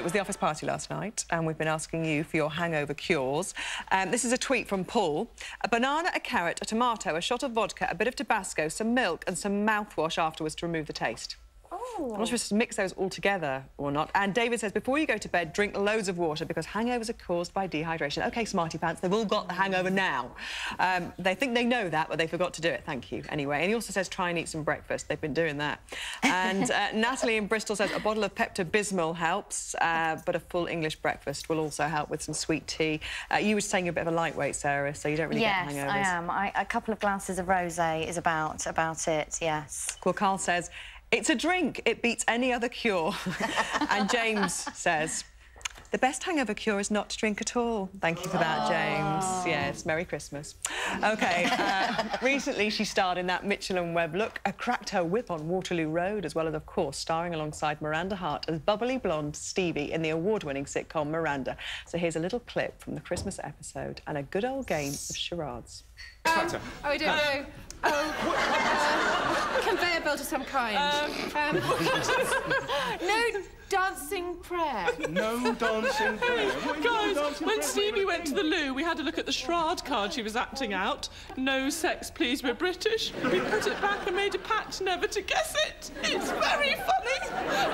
it was the office party last night, and we've been asking you for your hangover cures. This is a tweet from Paul. A banana, a carrot, a tomato, a shot of vodka, a bit of Tabasco, some milk and some mouthwash afterwards to remove the taste. I'm not sure if to mix those all together or not. And David says, before you go to bed, drink loads of water because hangovers are caused by dehydration. OK, smarty pants, they've all got the hangover now. They think they know that, but they forgot to do it. Thank you, anyway. And he also says, try and eat some breakfast. They've been doing that. And Natalie in Bristol says, a bottle of Pepto-Bismol helps, but a full English breakfast will also help with some sweet tea. You were saying you're a bit of a lightweight, Sarah, so you don't really get hangovers. Yes, I am. A couple of glasses of rosé is about it, yes. Well, Carl says, it's a drink. It beats any other cure. And James says, the best hangover cure is not to drink at all. Thank you for that, James. Yes, Merry Christmas. OK, recently she starred in that Mitchell & Webb look, cracked her whip on Waterloo Road, as well as, of course, starring alongside Miranda Hart as bubbly blonde Stevie in the award-winning sitcom Miranda. So here's a little clip from the Christmas episode and a good old game of charades. I don't know. Conveyor belt of some kind. No dancing prayer. No dancing prayer? Guys, when Stevie went to the loo, we had a look at the charade card she was acting out. No sex, please, we're British. We put it back and made a pact never to guess it. It's very funny.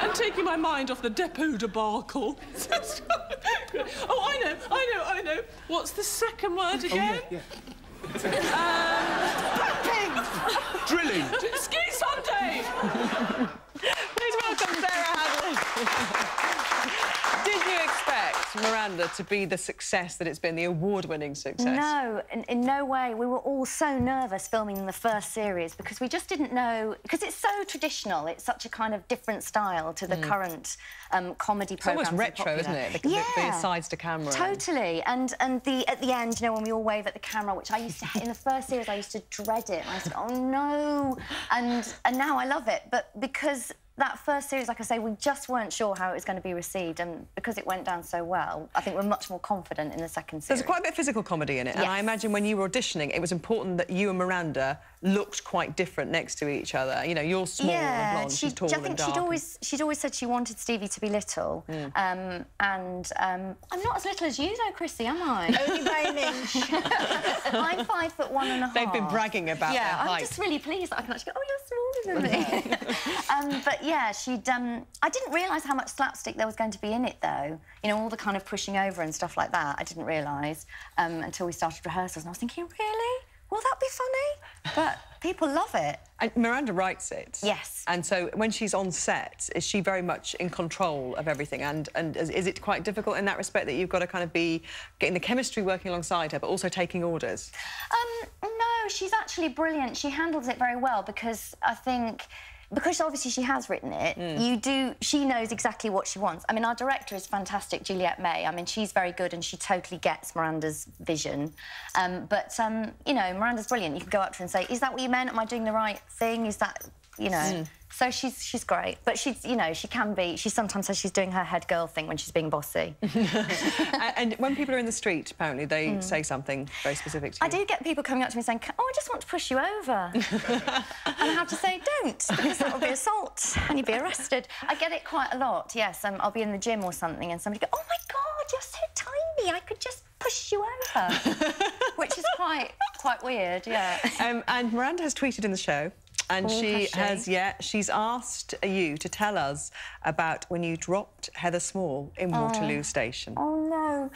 And taking my mind off the depot debacle. Oh, I know. What's the second word again? Oh, yeah. Drilling. Ski Sunday. Please welcome Sarah Hadland. Did you expect Miranda to be the success that it's been, the award-winning success? No, in no way. We were all so nervous filming the first series because we just didn't know... Because it's so traditional. It's such a kind of different style to the current comedy programmes. It's almost retro, isn't it? The sides to camera. Totally. And at the end, you know, when we all wave at the camera, which I used to... In the first series, I used to dread it. I used to go, oh, no. And now I love it. But because... That first series, like I say, we just weren't sure how it was going to be received, and because it went down so well, I think we're much more confident in the second series. There's quite a bit of physical comedy in it, yes. And I imagine when you were auditioning, it was important that you and Miranda looked quite different next to each other. You know, you're small and blonde, she's tall and dark. She'd always said she wanted Stevie to be little, and I'm not as little as you, though, Chrissy, am I? Only by an inch. I'm 5'1.5". They've been bragging about their height. I'm just really pleased that I can actually go, oh, you're smaller than me. But yeah, she'd... I didn't realise how much slapstick there was going to be in it, though. You know, all the kind of pushing over and stuff like that, I didn't realise until we started rehearsals, and I was thinking, really? Will that be funny? But people love it. And Miranda writes it. Yes. And so when she's on set, is she very much in control of everything? And is it quite difficult in that respect that you've got to kind of be getting the chemistry working alongside her, but also taking orders? No, she's actually brilliant. She handles it very well because I think... Because obviously she has written it, she knows exactly what she wants. I mean, our director is fantastic, Juliette May. I mean, she's very good and she totally gets Miranda's vision. You know, Miranda's brilliant. You can go up to her and say, is that what you meant? Am I doing the right thing? Is that, you know... So she's great, but she's, you know, she can be... She sometimes says she's doing her head girl thing when she's being bossy. And when people are in the street, apparently, they say something very specific to you. I do get people coming up to me saying, oh, I just want to push you over. And I have to say, don't, because that would be assault and you'd be arrested. I get it quite a lot, yes. I'll be in the gym or something and somebody go, oh, my God, you're so tiny, I could just push you over. Which is quite weird, yeah. And Miranda has tweeted in the show. And she's asked you to tell us about when you dropped Heather Small in Waterloo Station. Oh, no.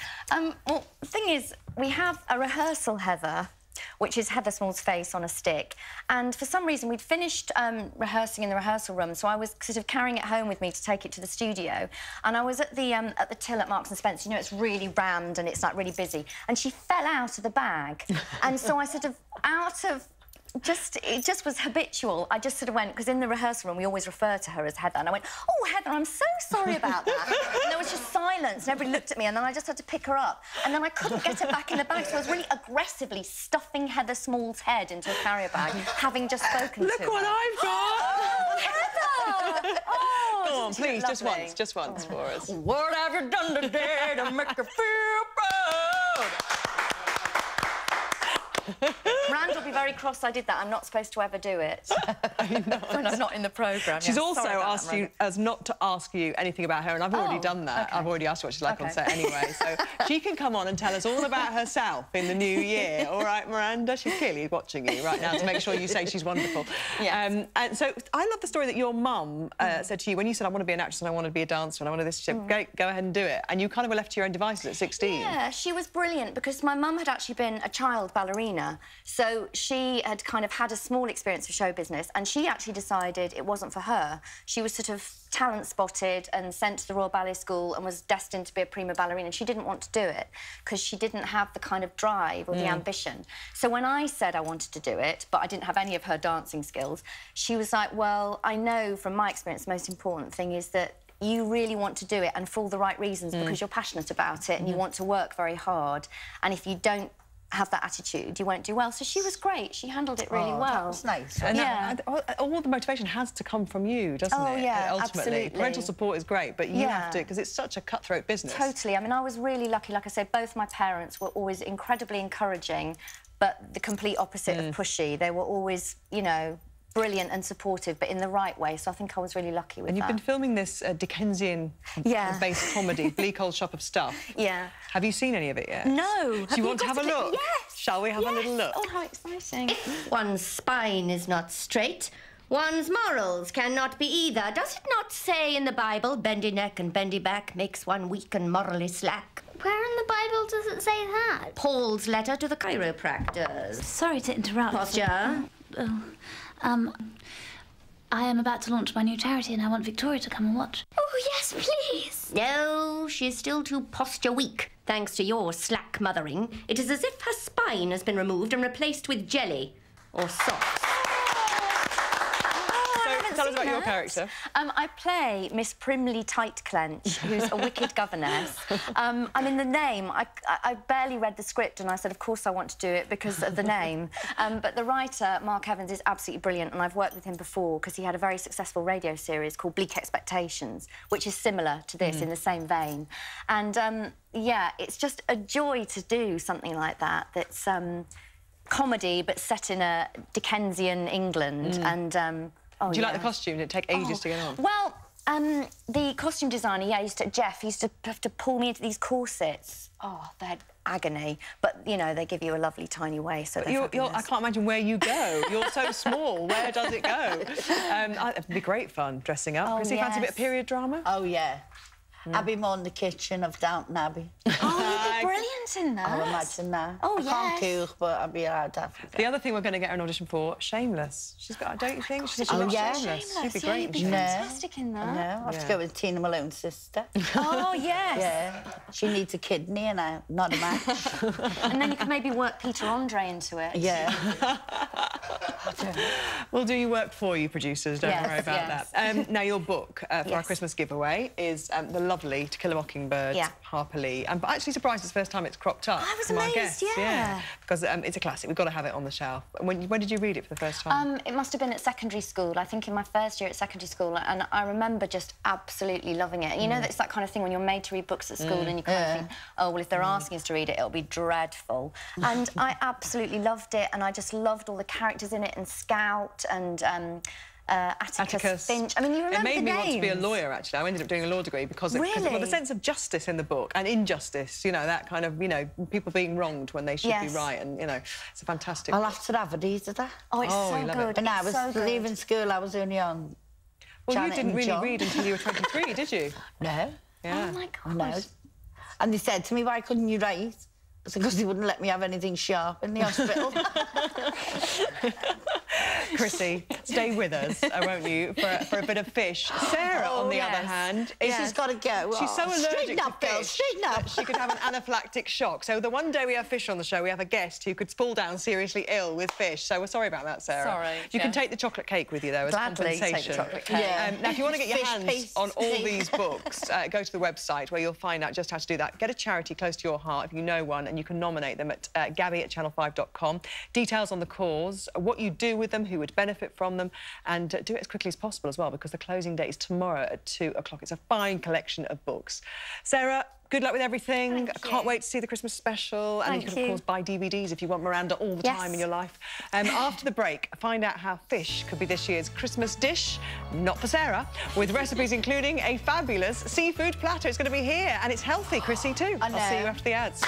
Well, the thing is, we have a rehearsal Heather, which is Heather Small's face on a stick. And for some reason, we'd finished rehearsing in the rehearsal room, so I was sort of carrying it home with me to take it to the studio. And I was at the till at Marks and Spencer. You know, it's really rammed and it's, like, really busy. And she fell out of the bag. And so I sort of, it just was habitual. I just sort of went, because in the rehearsal room we always refer to her as Heather, and I went, oh, Heather, I'm so sorry about that. And there was just silence, and everybody looked at me, and then I just had to pick her up. And then I couldn't get her back in the bag, so I was really aggressively stuffing Heather Small's head into a carrier bag, having just spoken to her. Look what I've got! Oh, Heather! Oh, go on, please, just once for us. What have you done today to make her feel proud? Rand will be very cross I did that. I'm not supposed to ever do it when I'm not in the programme. She's Yeah, also sorry about asked that, you as not to ask you anything about her, and I've already Oh, done that. okay. I've already asked her what she's like on Okay. set anyway, so she can come on and tell us all about herself in the new year. All right, Miranda? She's clearly watching you right now to make sure you say she's wonderful. Yes. And so I love the story that your mum said to you when you said, I want to be an actress and I want to be a dancer and I want to this. She said, great, go ahead and do it. And you kind of were left to your own devices at 16. Yeah, she was brilliant because my mum had actually been a child ballerina. So she had kind of had a small experience of show business and she actually decided it wasn't for her. She was sort of talent spotted and sent to the Royal Ballet School and was destined to be a prima ballerina. And she didn't want to do it because she didn't have the kind of drive or the ambition. So when I said I wanted to do it, but I didn't have any of her dancing skills, she was like, well, I know from my experience the most important thing is that you really want to do it and for all the right reasons because you're passionate about it and you want to work very hard. And if you don't have that attitude, you won't do well. So she was great. She handled it really well. That was nice. And Yeah. all the motivation has to come from you, doesn't Oh, it? yeah, Ultimately. absolutely. Parental support is great, but you Yeah. have to, because it's such a cutthroat business. Totally. I mean, I was really lucky. Like I said, both my parents were always incredibly encouraging, but the complete opposite of pushy. They were always, you know, brilliant and supportive, but in the right way. So I think I was really lucky with And you've that. been filming this Dickensian-based comedy, Bleak Old Shop of Stuff. Yeah. Have you seen any of it yet? No. Do you want to have a look? Yes. Shall we have a little look? Oh, how exciting. If one's spine is not straight, one's morals cannot be either. Does it not say in the Bible, bendy neck and bendy back makes one weak and morally slack? Where in the Bible does it say that? Paul's letter to the chiropractors. Sorry to interrupt. Posture. I am about to launch my new charity and I want Victoria to come and watch. Oh, yes, please. No, she's still too posture weak. Thanks to your slack mothering, it is as if her spine has been removed and replaced with jelly or socks. So tell us about your character. I play Miss Primly Tightclench, who's a wicked governess. I mean, the name, I barely read the script and I said, of course I want to do it because of the name. But the writer, Mark Evans, is absolutely brilliant and I've worked with him before because he had a very successful radio series called Bleak Expectations, which is similar to this in the same vein. And, yeah, it's just a joy to do something like that that's comedy but set in a Dickensian England and... Do you like the costume? Did it take ages to get on? Well, the costume designer, Jeff, used to have to pull me into these corsets. Oh, they're agony. But, you know, they give you a lovely tiny waist, so they're I can't imagine where you go. You're so small. Where does it go? It'd be great fun dressing up. Does he fancy a bit of period drama? Oh, yeah. I'd be more in the kitchen of Downton Abbey. Oh, you'd be brilliant in that. I imagine that. Oh, I can't cook, but I'd be allowed to have to. The other thing we're going to get her an audition for, Shameless. She's got, don't you think? She's Oh, yeah. Shameless. She'd be Yeah, great. you'd be in Shameless. fantastic in that. No, I have to go with Tina Malone's sister. Oh, yes. Yeah. She needs a kidney and not a match. And then you could maybe work Peter Andre into it. Yeah. We'll do your work for you, producers. Don't Yes, worry about yes. that. Now, your book for our Yes. Christmas giveaway is The Lovely To Kill a Mockingbird, Yeah. Harper Lee. But actually surprised it's the first time it's cropped up. I was from our amazed, guests. yeah. Because it's a classic. We've got to have it on the shelf. When did you read it for the first time? It must have been at secondary school, I think in my first year at secondary school, and I remember just absolutely loving it. You know, it's that kind of thing when you're made to read books at school and you kind of think, oh, well, if they're asking us to read it, it'll be dreadful. And I absolutely loved it, and I just loved all the characters in it, and Scout, and Atticus Finch. I mean, you remember It made the me names. want to be a lawyer, actually. I ended up doing a law degree because well, Really? the sense of justice in the book and injustice, you know, that kind of, you know, people being wronged when they should be Yes. right, and, you know, it's a fantastic I'll book. have to have a deed of that. Oh, it's Oh, so you love good. it. When I It's was so good. leaving school, I was only on Well, Janet you didn't and really John. read until you were 23, did you? No. Yeah. Oh, my God. No. And they said to me, why couldn't you write? I said, because they wouldn't let me have anything sharp in the hospital. Chrissy, stay with us, won't you, for a bit of fish. Sarah, on the other hand, She's got to go. She's so allergic Straighten to up, girl, fish straighten up. that she could have an anaphylactic shock. So the one day we have fish on the show, we have a guest who could fall down seriously ill with fish. So we're sorry about that, Sarah. Sorry, You can yeah. take the chocolate cake with you, though, as Gladly take the compensation. chocolate cake. Yeah. Now, if you want to get your Fish hands paste on all cake. these books, go to the website where you'll find out just how to do that. Get a charity close to your heart if you know one, and you can nominate them at Gabby@channel5.com. Details on the cause, what you do with them, who would benefit from them, and do it as quickly as possible as well, because the closing date is tomorrow at 2 o'clock. It's a fine collection of books. Sarah, Good luck with everything. Thank Can't you. wait to see the Christmas special. And Thank you can, of you. course, buy DVDs if you want Miranda all the Yes. time in your life. After the break, find out how fish could be this year's Christmas dish, not for Sarah, with recipes including a fabulous seafood platter. It's going to be here, and it's healthy, Chrissy, too. I know. I'll see you after the ads.